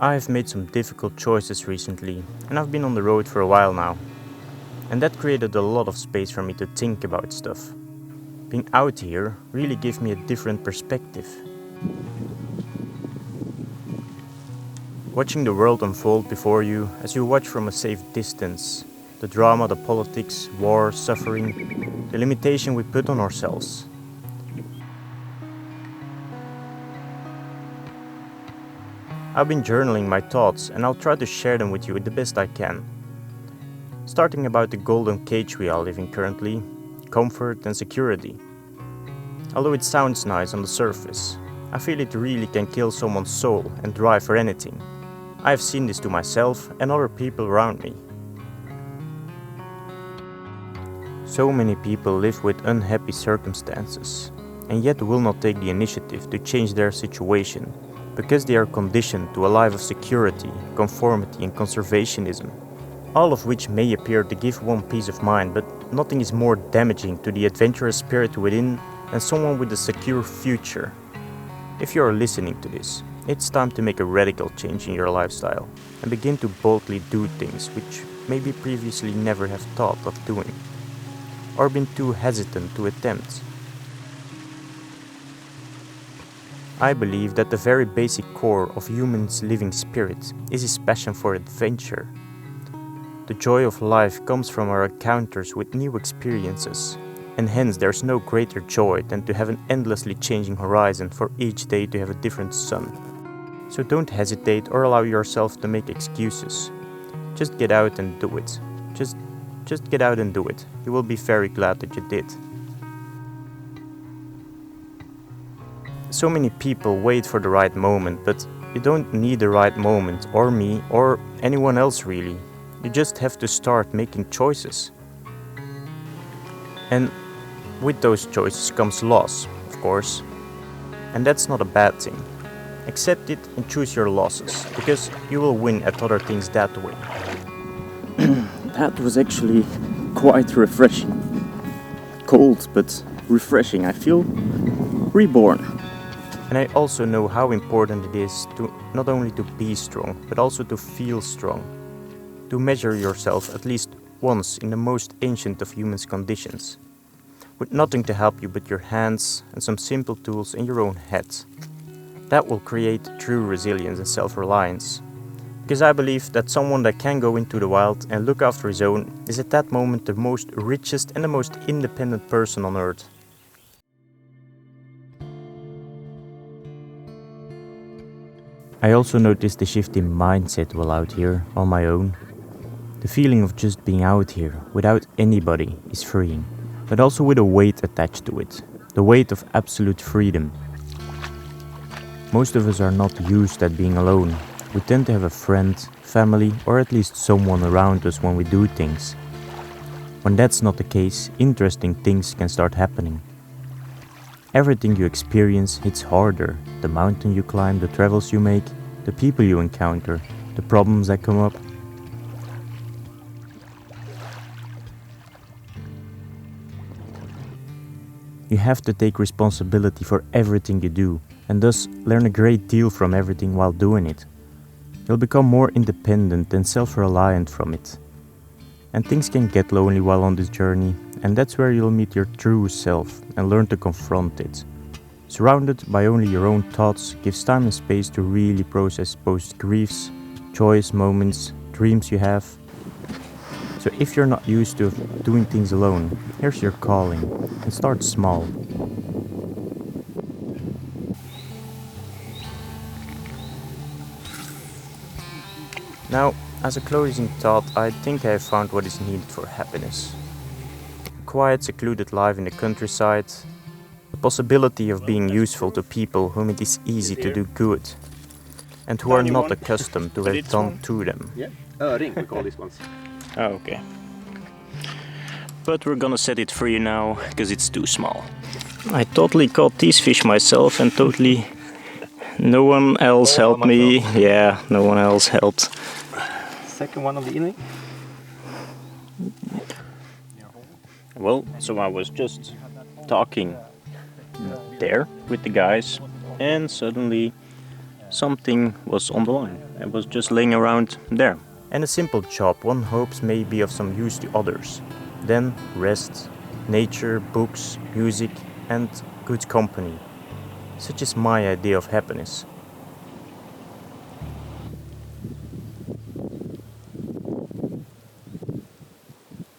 I've made some difficult choices recently, and I've been on the road for a while now. And that created a lot of space for me to think about stuff. Being out here really gave me a different perspective. Watching the world unfold before you as you watch from a safe distance, the drama, the politics, war, suffering, the limitation we put on ourselves. I've been journaling my thoughts and I'll try to share them with you the best I can. Starting about the golden cage we are living currently, comfort and security. Although it sounds nice on the surface, I feel it really can kill someone's soul and drive for anything. I have seen this to myself and other people around me. So many people live with unhappy circumstances and yet will not take the initiative to change their situation because they are conditioned to a life of security, conformity and conservationism. All of which may appear to give one peace of mind, but nothing is more damaging to the adventurous spirit within than someone with a secure future. If you are listening to this, it's time to make a radical change in your lifestyle and begin to boldly do things which maybe previously never have thought of doing, or been too hesitant to attempt. I believe that the very basic core of humans' living spirit is his passion for adventure. The joy of life comes from our encounters with new experiences, and hence there's no greater joy than to have an endlessly changing horizon for each day to have a different sun. So don't hesitate or allow yourself to make excuses. Just get out and do it. Just get out and do it. You will be very glad that you did. So many people wait for the right moment, but you don't need the right moment, or me, or anyone else really. You just have to start making choices. And with those choices comes loss, of course. And that's not a bad thing. Accept it and choose your losses, because you will win at other things that way. That was actually quite refreshing. Cold, but refreshing. I feel reborn. And I also know how important it is to not only to be strong, but also to feel strong. To measure yourself at least once in the most ancient of human's conditions. With nothing to help you but your hands and some simple tools in your own head. That will create true resilience and self-reliance. Because I believe that someone that can go into the wild and look after his own is at that moment the most richest and the most independent person on earth. I also noticed the shift in mindset while out here on my own. The feeling of just being out here without anybody is freeing, but also with a weight attached to it, the weight of absolute freedom. Most of us are not used at being alone. We tend to have a friend, family, or at least someone around us when we do things. When that's not the case, interesting things can start happening. Everything you experience hits harder. The mountain you climb, the travels you make, the people you encounter, the problems that come up. You have to take responsibility for everything you do, and thus learn a great deal from everything while doing it. You'll become more independent and self-reliant from it. And things can get lonely while on this journey, and that's where you'll meet your true self and learn to confront it. Surrounded by only your own thoughts gives time and space to really process both griefs, joyous moments, dreams you have. So if you're not used to doing things alone, here's your calling, and start small. Now, as a closing thought, I think I have found what is needed for happiness. A quiet, secluded life in the countryside, the possibility of being useful to people whom it is easy to do good, and who are not accustomed to have it done to them. Yeah, öring we call these ones. Oh, okay. But we're gonna set it free now, because it's too small. I totally caught these fish myself, and totally no one else helped me. Yeah, no one else helped. Second one of the evening. Well, so I was just talking there with the guys, and suddenly something was on the line. It was just laying around there. And a simple job one hopes may be of some use to others. Then rest, nature, books, music and good company. Such is my idea of happiness.